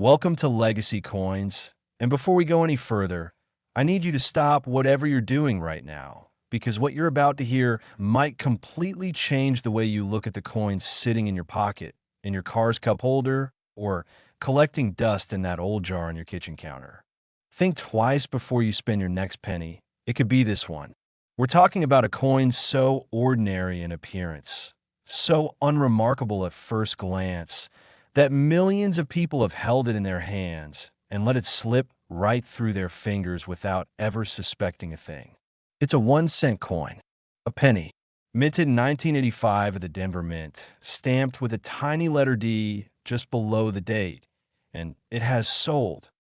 Welcome to Legacy Coins. And before we go any further, I need you to stop whatever you're doing right now, because what you're about to hear might completely change the way you look at the coins sitting in your pocket, in your car's cup holder, or collecting dust in that old jar on your kitchen counter. Think twice before you spend your next penny. It could be this one. We're talking about a coin so ordinary in appearance, so unremarkable at first glance, that millions of people have held it in their hands and let it slip right through their fingers without ever suspecting a thing. It's a 1-cent coin, a penny, minted in 1985 at the Denver Mint, stamped with a tiny letter D just below the date, and it has sold.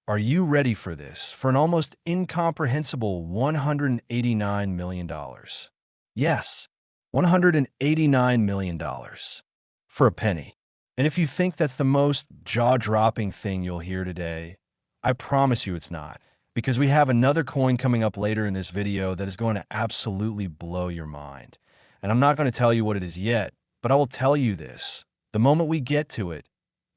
Are you ready for this? For an almost incomprehensible $189 million. Yes, $189 million for a penny. And if you think that's the most jaw-dropping thing you'll hear today, I promise you it's not, because we have another coin coming up later in this video that is going to absolutely blow your mind. And I'm not going to tell you what it is yet, but I will tell you this. The moment we get to it,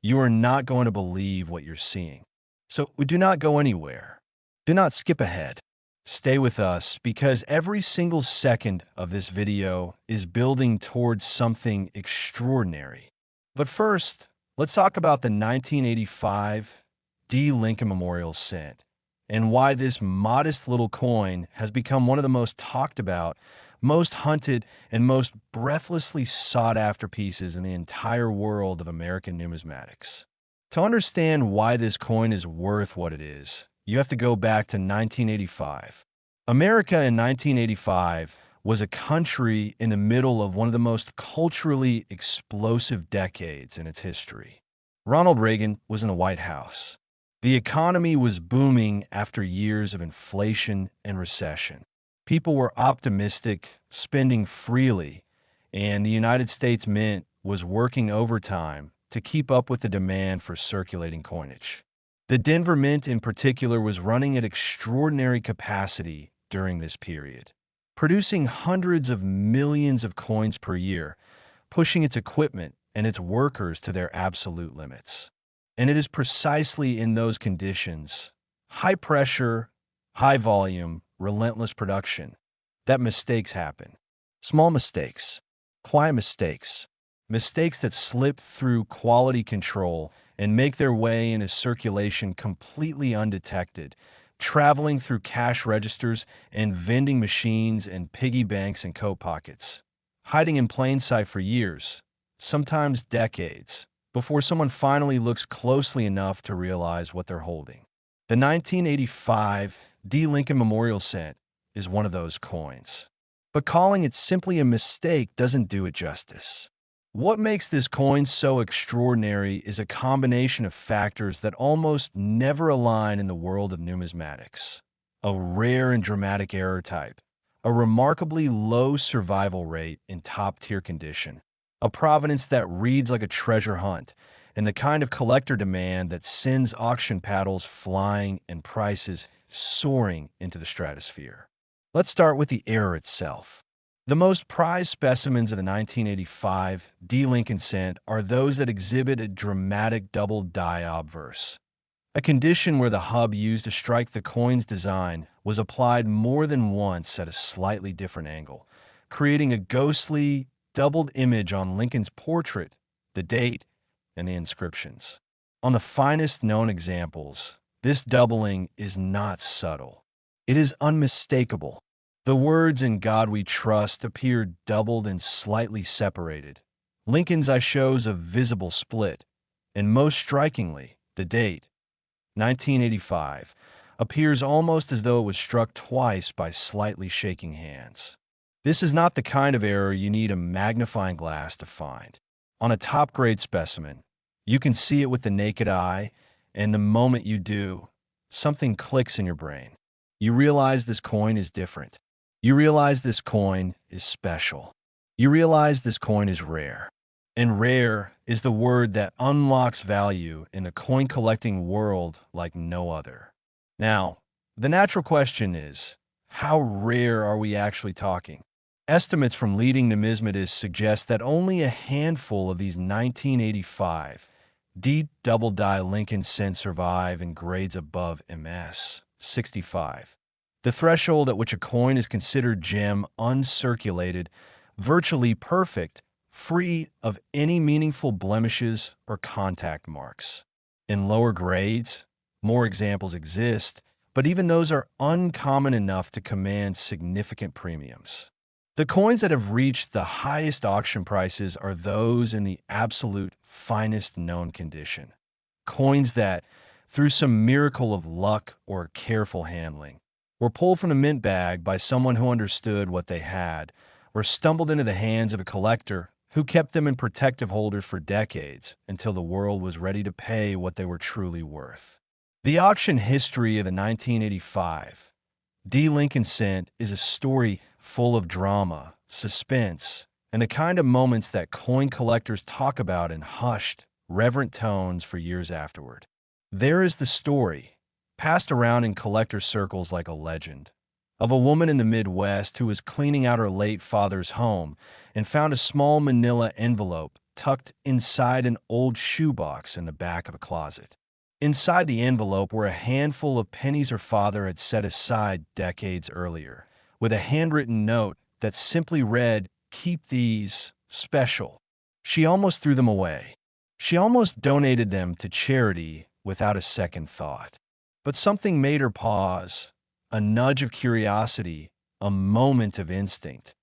you are not going to believe what you're seeing. So do not go anywhere. Do not skip ahead. Stay with us, because every single second of this video is building towards something extraordinary. But first, let's talk about the 1985 D. Lincoln Memorial Cent and why this modest little coin has become one of the most talked about, most hunted, and most breathlessly sought after pieces in the entire world of American numismatics. To understand why this coin is worth what it is, you have to go back to 1985. America in 1985 was a country in the middle of one of the most culturally explosive decades in its history. Ronald Reagan was in the White House. The economy was booming after years of inflation and recession. People were optimistic, spending freely, and the United States Mint was working overtime to keep up with the demand for circulating coinage. The Denver Mint in particular was running at extraordinary capacity during this period, producing hundreds of millions of coins per year, pushing its equipment and its workers to their absolute limits. And it is precisely in those conditions, high pressure, high volume, relentless production, that mistakes happen. Small mistakes, quiet mistakes, mistakes that slip through quality control and make their way into circulation completely undetected, traveling through cash registers and vending machines and piggy banks and coat pockets, hiding in plain sight for years, sometimes decades, before someone finally looks closely enough to realize what they're holding. The 1985 D. Lincoln Memorial Cent is one of those coins. But calling it simply a mistake doesn't do it justice. What makes this coin so extraordinary is a combination of factors that almost never align in the world of numismatics. A rare and dramatic error type, a remarkably low survival rate in top-tier condition, a provenance that reads like a treasure hunt, and the kind of collector demand that sends auction paddles flying and prices soaring into the stratosphere. Let's start with the error itself. The most prized specimens of the 1985 D. Lincoln Cent are those that exhibit a dramatic double die obverse, a condition where the hub used to strike the coin's design was applied more than once at a slightly different angle, creating a ghostly, doubled image on Lincoln's portrait, the date, and the inscriptions. On the finest known examples, this doubling is not subtle. It is unmistakable. The words "In God We Trust" appear doubled and slightly separated. Lincoln's I shows a visible split, and most strikingly, the date, 1985, appears almost as though it was struck twice by slightly shaking hands. This is not the kind of error you need a magnifying glass to find. On a top-grade specimen, you can see it with the naked eye, and the moment you do, something clicks in your brain. You realize this coin is different. You realize this coin is special. You realize this coin is rare. And rare is the word that unlocks value in the coin collecting world like no other. Now, the natural question is, how rare are we actually talking? Estimates from leading numismatists suggest that only a handful of these 1985 D double die Lincoln cent survive in grades above MS 65. The threshold at which a coin is considered gem, uncirculated, virtually perfect, free of any meaningful blemishes or contact marks. In lower grades, more examples exist, but even those are uncommon enough to command significant premiums. The coins that have reached the highest auction prices are those in the absolute finest known condition. Coins that, through some miracle of luck or careful handling, were pulled from the mint bag by someone who understood what they had, or stumbled into the hands of a collector who kept them in protective holders for decades until the world was ready to pay what they were truly worth. The auction history of the 1985 D. Lincoln cent is a story full of drama, suspense, and the kind of moments that coin collectors talk about in hushed, reverent tones for years afterward. There is the story, passed around in collector circles like a legend, of a woman in the Midwest who was cleaning out her late father's home and found a small manila envelope tucked inside an old shoebox in the back of a closet. Inside the envelope were a handful of pennies her father had set aside decades earlier, with a handwritten note that simply read, "Keep these special." She almost threw them away. She almost donated them to charity without a second thought. But something made her pause, a nudge of curiosity, a moment of instinct,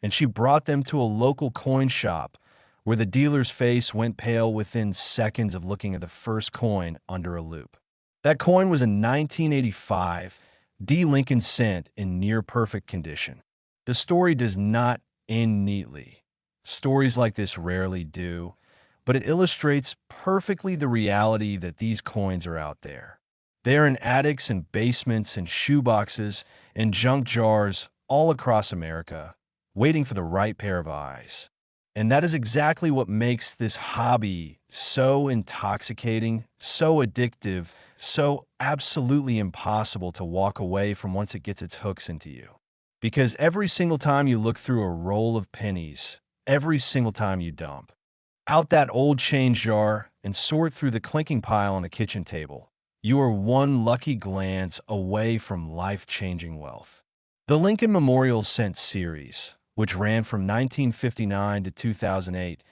and she brought them to a local coin shop where the dealer's face went pale within seconds of looking at the first coin under a loop. That coin was a 1985 D. Lincoln cent in near-perfect condition. The story does not end neatly. Stories like this rarely do, but it illustrates perfectly the reality that these coins are out there. They are in attics and basements and shoeboxes and junk jars all across America, waiting for the right pair of eyes. And that is exactly what makes this hobby so intoxicating, so addictive, so absolutely impossible to walk away from once it gets its hooks into you. Because every single time you look through a roll of pennies, every single time you dump out that old change jar and sort through the clinking pile on the kitchen table, you are one lucky glance away from life-changing wealth. The Lincoln Memorial Cent series, which ran from 1959 to 2008,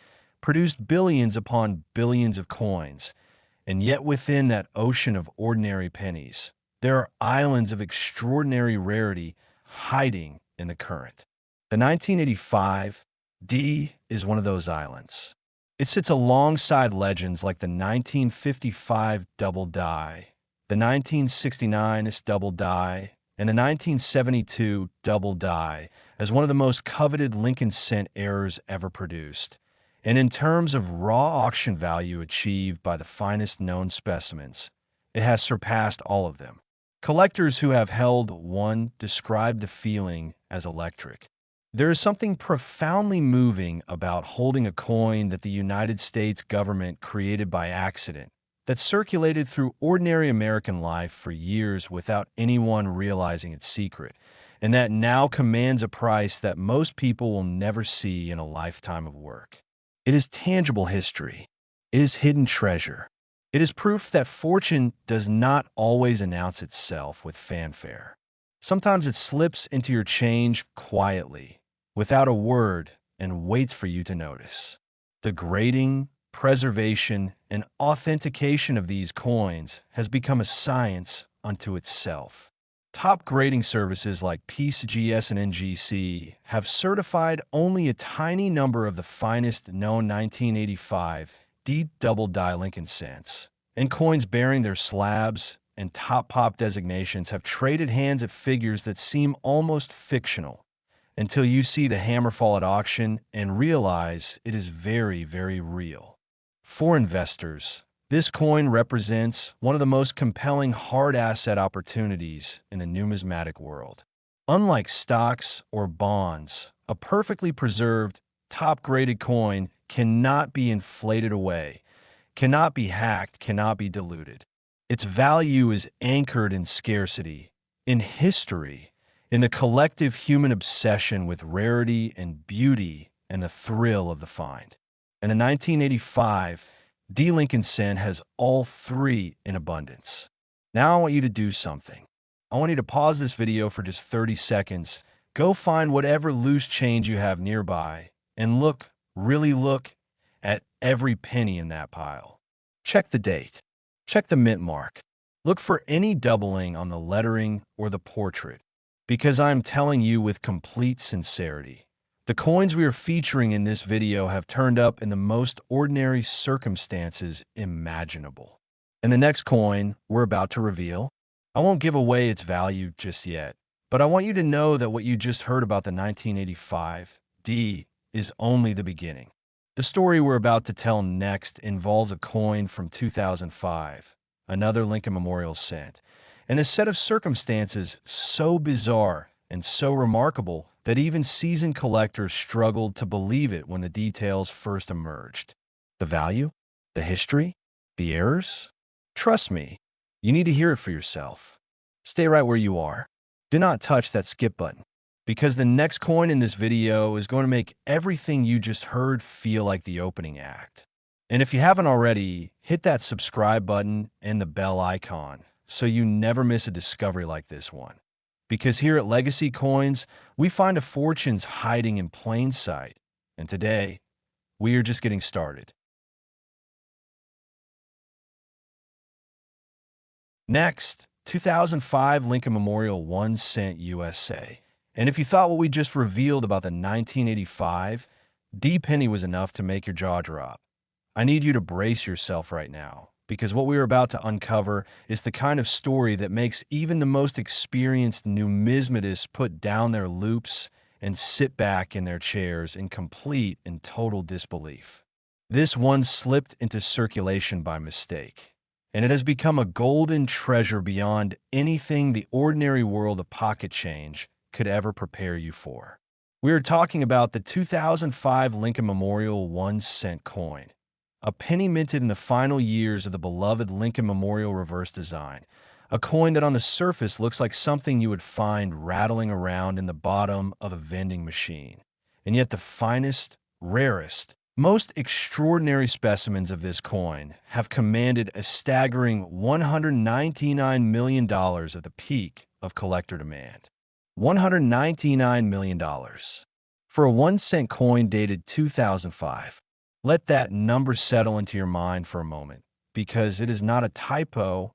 produced billions upon billions of coins, and yet within that ocean of ordinary pennies, there are islands of extraordinary rarity hiding in the current. The 1985 D is one of those islands. It sits alongside legends like the 1955 double die, the 1969 double die, and the 1972 double die as one of the most coveted Lincoln cent errors ever produced. And in terms of raw auction value achieved by the finest known specimens, it has surpassed all of them. Collectors who have held one describe the feeling as electric. There is something profoundly moving about holding a coin that the United States government created by accident, that circulated through ordinary American life for years without anyone realizing its secret, and that now commands a price that most people will never see in a lifetime of work. It is tangible history. It is hidden treasure. It is proof that fortune does not always announce itself with fanfare. Sometimes it slips into your change quietly, without a word, and waits for you to notice. The grading, preservation, and authentication of these coins has become a science unto itself. Top grading services like PCGS and NGC have certified only a tiny number of the finest known 1985 D double die Lincoln cents, and coins bearing their slabs and top pop designations have traded hands at figures that seem almost fictional until you see the hammer fall at auction and realize it is very, very real. For investors, this coin represents one of the most compelling hard asset opportunities in the numismatic world. Unlike stocks or bonds, a perfectly preserved, top-graded coin cannot be inflated away, cannot be hacked, cannot be diluted. Its value is anchored in scarcity, in history, in the collective human obsession with rarity and beauty and the thrill of the find. And the 1985 D. Lincoln Cent has all three in abundance. Now I want you to do something. I want you to pause this video for just 30 seconds. Go find whatever loose change you have nearby and look, really look, at every penny in that pile. Check the date. Check the mint mark. Look for any doubling on the lettering or the portrait. Because I'm telling you with complete sincerity, the coins we are featuring in this video have turned up in the most ordinary circumstances imaginable. And the next coin we're about to reveal, I won't give away its value just yet, but I want you to know that what you just heard about the 1985 D is only the beginning. The story we're about to tell next involves a coin from 2005, another Lincoln Memorial Cent, and a set of circumstances so bizarre and so remarkable that even seasoned collectors struggled to believe it when the details first emerged. The value? The history? The errors? Trust me, you need to hear it for yourself. Stay right where you are. Do not touch that skip button, because the next coin in this video is going to make everything you just heard feel like the opening act. And if you haven't already, hit that subscribe button and the bell icon so you never miss a discovery like this one. Because here at Legacy Coins, we find a fortunes hiding in plain sight. And today, we are just getting started. Next, 2005 Lincoln Memorial 1 cent USA. And if you thought what we just revealed about the 1985 D penny was enough to make your jaw drop, I need you to brace yourself right now, because what we are about to uncover is the kind of story that makes even the most experienced numismatists put down their loupes and sit back in their chairs in complete and total disbelief. This one slipped into circulation by mistake, and it has become a golden treasure beyond anything the ordinary world of pocket change could ever prepare you for. We are talking about the 2005 Lincoln Memorial 1 cent coin, a penny minted in the final years of the beloved Lincoln Memorial reverse design, a coin that on the surface looks like something you would find rattling around in the bottom of a vending machine. And yet the finest, rarest, most extraordinary specimens of this coin have commanded a staggering $199 million at the peak of collector demand. $199 million for a 1 cent coin dated 2005. Let that number settle into your mind for a moment, because it is not a typo,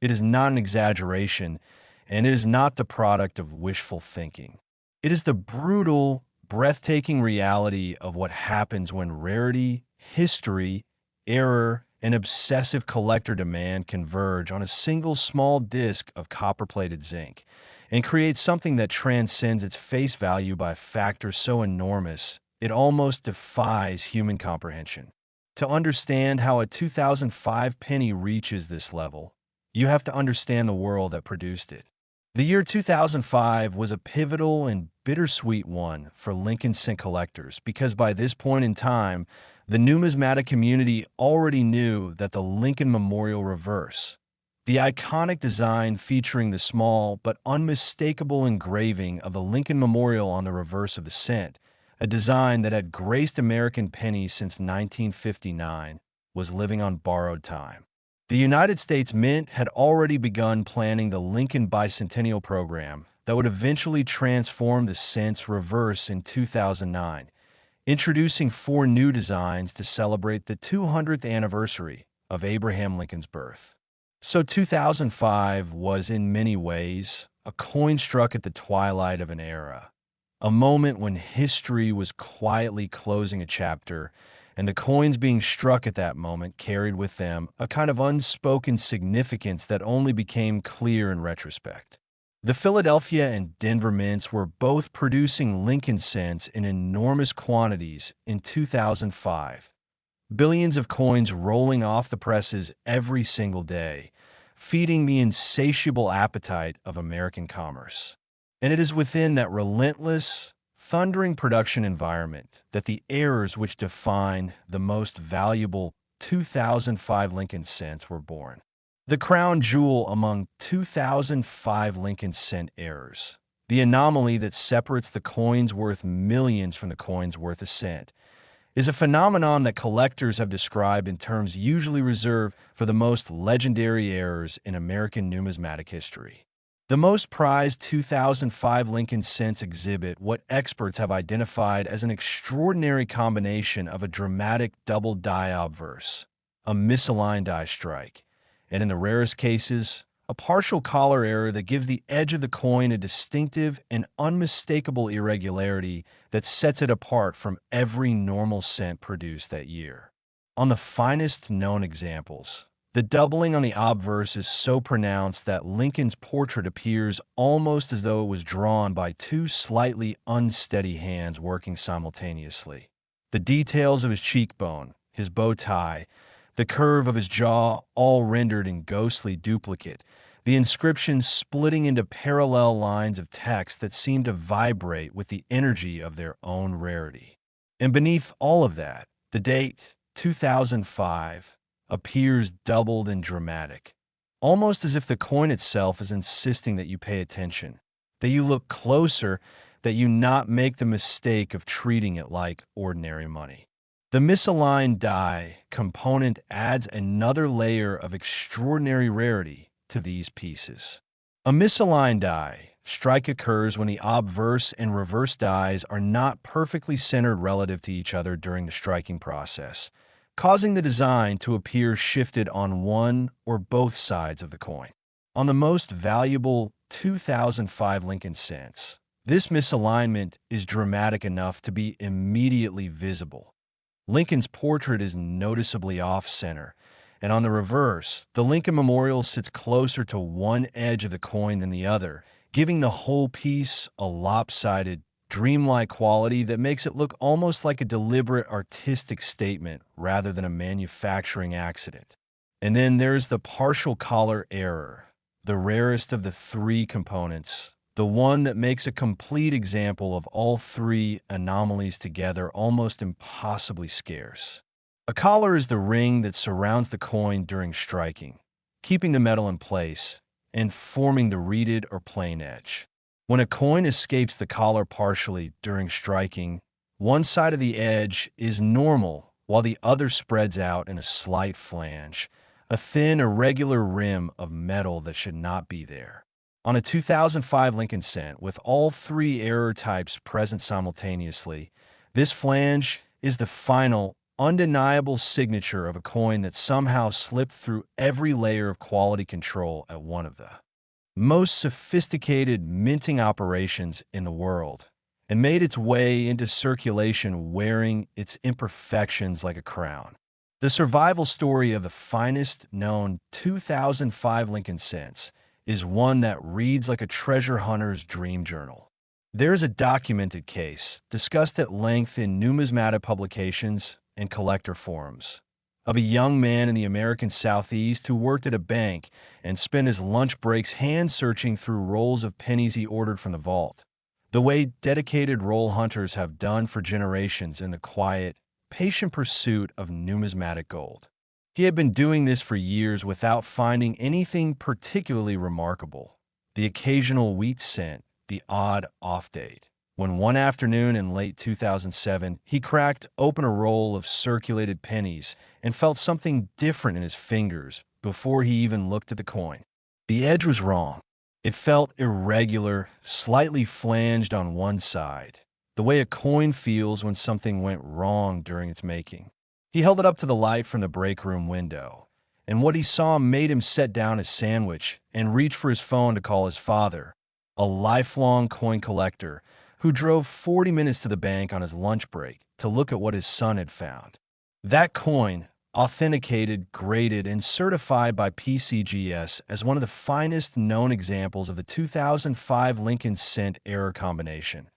it is not an exaggeration, and it is not the product of wishful thinking. It is the brutal, breathtaking reality of what happens when rarity, history, error, and obsessive collector demand converge on a single small disc of copper-plated zinc and create something that transcends its face value by a factor so enormous it almost defies human comprehension. To understand how a 2005 penny reaches this level, you have to understand the world that produced it. The year 2005 was a pivotal and bittersweet one for Lincoln Cent collectors, because by this point in time, the numismatic community already knew that the Lincoln Memorial reverse, the iconic design featuring the small but unmistakable engraving of the Lincoln Memorial on the reverse of the cent, a design that had graced American pennies since 1959, was living on borrowed time. The United States Mint had already begun planning the Lincoln Bicentennial Program that would eventually transform the cent's reverse in 2009, introducing 4 new designs to celebrate the 200th anniversary of Abraham Lincoln's birth. So 2005 was in many ways a coin struck at the twilight of an era, a moment when history was quietly closing a chapter, and the coins being struck at that moment carried with them a kind of unspoken significance that only became clear in retrospect. The Philadelphia and Denver mints were both producing Lincoln cents in enormous quantities in 2005. Billions of coins rolling off the presses every single day, feeding the insatiable appetite of American commerce. And it is within that relentless, thundering production environment that the errors which define the most valuable 2005 Lincoln cents were born. The crown jewel among 2005 Lincoln cent errors, the anomaly that separates the coins worth millions from the coins worth a cent, is a phenomenon that collectors have described in terms usually reserved for the most legendary eras in American numismatic history. The most prized 2005 Lincoln Cents exhibit what experts have identified as an extraordinary combination of a dramatic double die obverse, a misaligned die strike, and in the rarest cases, a partial collar error that gives the edge of the coin a distinctive and unmistakable irregularity that sets it apart from every normal cent produced that year. On the finest known examples, the doubling on the obverse is so pronounced that Lincoln's portrait appears almost as though it was drawn by two slightly unsteady hands working simultaneously. The details of his cheekbone, his bow tie, the curve of his jaw, all rendered in ghostly duplicate, the inscriptions splitting into parallel lines of text that seem to vibrate with the energy of their own rarity. And beneath all of that, the date, 2005, appears doubled and dramatic, almost as if the coin itself is insisting that you pay attention, that you look closer, that you not make the mistake of treating it like ordinary money. The misaligned die component adds another layer of extraordinary rarity to these pieces. A misaligned die strike occurs when the obverse and reverse dies are not perfectly centered relative to each other during the striking process, causing the design to appear shifted on one or both sides of the coin. On the most valuable 2005 Lincoln Cents, this misalignment is dramatic enough to be immediately visible. Lincoln's portrait is noticeably off-center, and on the reverse, the Lincoln Memorial sits closer to one edge of the coin than the other, giving the whole piece a lopsided, dreamlike quality that makes it look almost like a deliberate artistic statement rather than a manufacturing accident. And then there's the partial collar error, the rarest of the three components, the one that makes a complete example of all three anomalies together almost impossibly scarce. A collar is the ring that surrounds the coin during striking, keeping the metal in place and forming the reeded or plain edge. When a coin escapes the collar partially during striking, one side of the edge is normal while the other spreads out in a slight flange, a thin, irregular rim of metal that should not be there. On a 2005 Lincoln Cent, with all three error types present simultaneously, this flange is the final, undeniable signature of a coin that somehow slipped through every layer of quality control at one of the most sophisticated minting operations in the world, and made its way into circulation wearing its imperfections like a crown. The survival story of the finest known 2005 Lincoln Cents is one that reads like a treasure hunter's dream journal. There is a documented case, discussed at length in numismatic publications and collector forums, of a young man in the American Southeast who worked at a bank and spent his lunch breaks hand-searching through rolls of pennies he ordered from the vault, the way dedicated roll hunters have done for generations in the quiet, patient pursuit of numismatic gold. He had been doing this for years without finding anything particularly remarkable. The occasional wheat cent, the odd off-date. When one afternoon in late 2007, he cracked open a roll of circulated pennies and felt something different in his fingers before he even looked at the coin. The edge was wrong. It felt irregular, slightly flanged on one side, the way a coin feels when something went wrong during its making. He held it up to the light from the break room window, and what he saw made him set down his sandwich and reach for his phone to call his father, a lifelong coin collector who drove 40 minutes to the bank on his lunch break to look at what his son had found. That coin, authenticated, graded, and certified by PCGS as one of the finest known examples of the 2005 Lincoln Cent error combination,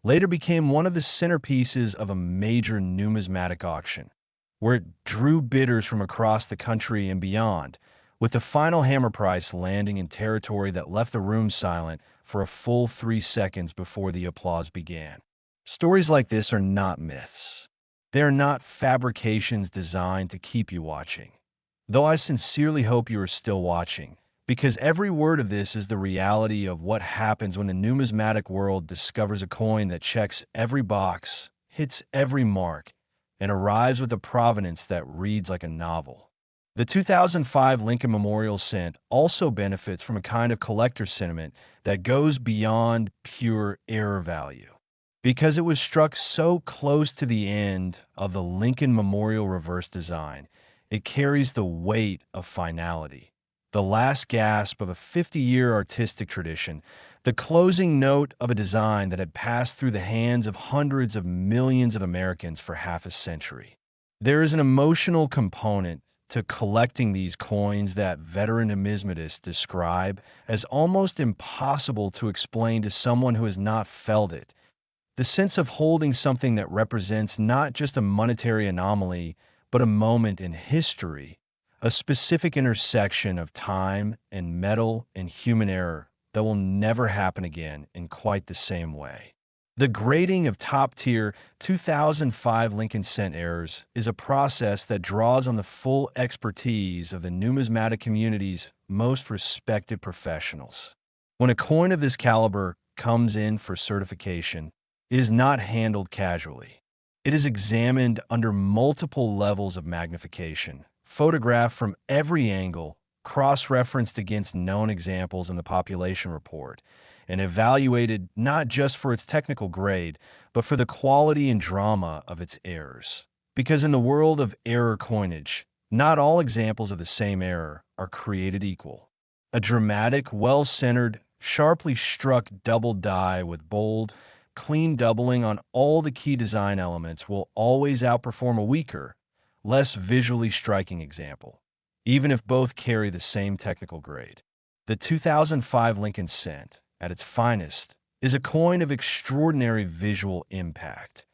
later became one of the centerpieces of a major numismatic auction, where it drew bidders from across the country and beyond, with the final hammer price landing in territory that left the room silent for a full 3 seconds before the applause began. Stories like this are not myths. They are not fabrications designed to keep you watching. Though I sincerely hope you are still watching, because every word of this is the reality of what happens when the numismatic world discovers a coin that checks every box, hits every mark, and arrives with a provenance that reads like a novel. The 2005 Lincoln Memorial Cent also benefits from a kind of collector sentiment that goes beyond pure error value. Because it was struck so close to the end of the Lincoln Memorial reverse design, it carries the weight of finality. The last gasp of a 50-year artistic tradition, the closing note of a design that had passed through the hands of hundreds of millions of Americans for half a century. There is an emotional component to collecting these coins that veteran numismatists describe as almost impossible to explain to someone who has not felt it. The sense of holding something that represents not just a monetary anomaly, but a moment in history, a specific intersection of time and metal and human error that will never happen again in quite the same way. The grading of top-tier 2005 Lincoln Cent errors is a process that draws on the full expertise of the numismatic community's most respected professionals. When a coin of this caliber comes in for certification, it is not handled casually. It is examined under multiple levels of magnification, photographed from every angle, cross-referenced against known examples in the population report, and evaluated not just for its technical grade, but for the quality and drama of its errors. Because in the world of error coinage, not all examples of the same error are created equal. A dramatic, well-centered, sharply struck double die with bold, clean doubling on all the key design elements will always outperform a weaker, less visually striking example, even if both carry the same technical grade. The 2005 Lincoln Cent, at its finest, is a coin of extraordinary visual impact,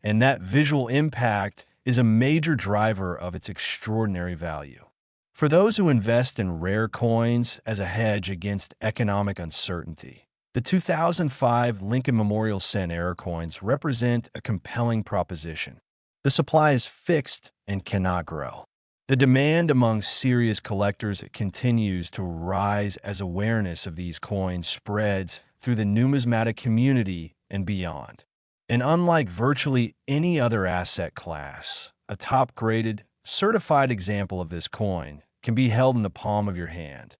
and that visual impact is a major driver of its extraordinary value. For those who invest in rare coins as a hedge against economic uncertainty, the 2005 Lincoln Memorial Cent error coins represent a compelling proposition. The supply is fixed and cannot grow. The demand among serious collectors continues to rise as awareness of these coins spreads through the numismatic community and beyond. And unlike virtually any other asset class, a top-graded, certified example of this coin can be held in the palm of your hand.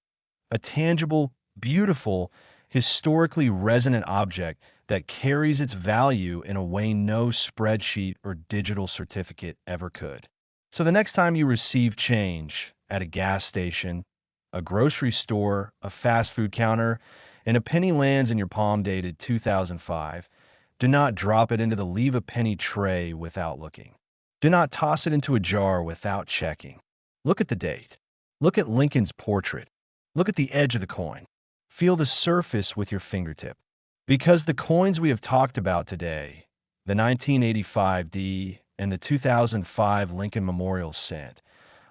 A tangible, beautiful, historically resonant object that carries its value in a way no spreadsheet or digital certificate ever could. So the next time you receive change at a gas station, a grocery store, a fast food counter, and a penny lands in your palm dated 2005, do not drop it into the leave a penny tray without looking. Do not toss it into a jar without checking. Look at the date. Look at Lincoln's portrait. Look at the edge of the coin. Feel the surface with your fingertip. Because the coins we have talked about today, the 1985 D and the 2005 Lincoln Memorial Cent,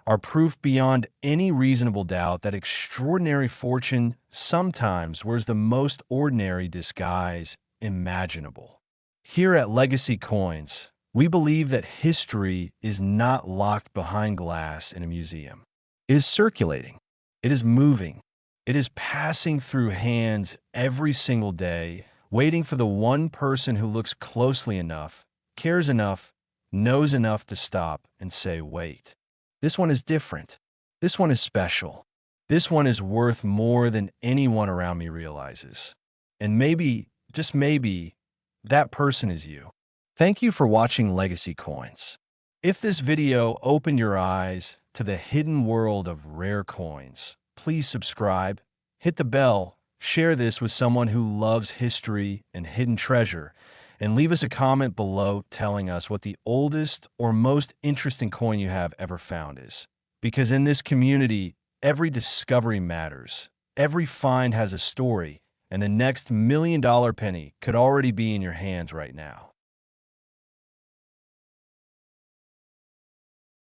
are proof beyond any reasonable doubt that extraordinary fortune sometimes wears the most ordinary disguise imaginable. Here at Legacy Coins, we believe that history is not locked behind glass in a museum. It is circulating. It is moving. It is passing through hands every single day, waiting for the one person who looks closely enough, cares enough, knows enough to stop and say, wait. This one is different. This one is special. This one is worth more than anyone around me realizes. And maybe, just maybe, that person is you. Thank you for watching Legacy Coins. If this video opened your eyes to the hidden world of rare coins, please subscribe, hit the bell, share this with someone who loves history and hidden treasure, and leave us a comment below telling us what the oldest or most interesting coin you have ever found is. Because in this community, every discovery matters. Every find has a story, and the next $1 million penny could already be in your hands right now.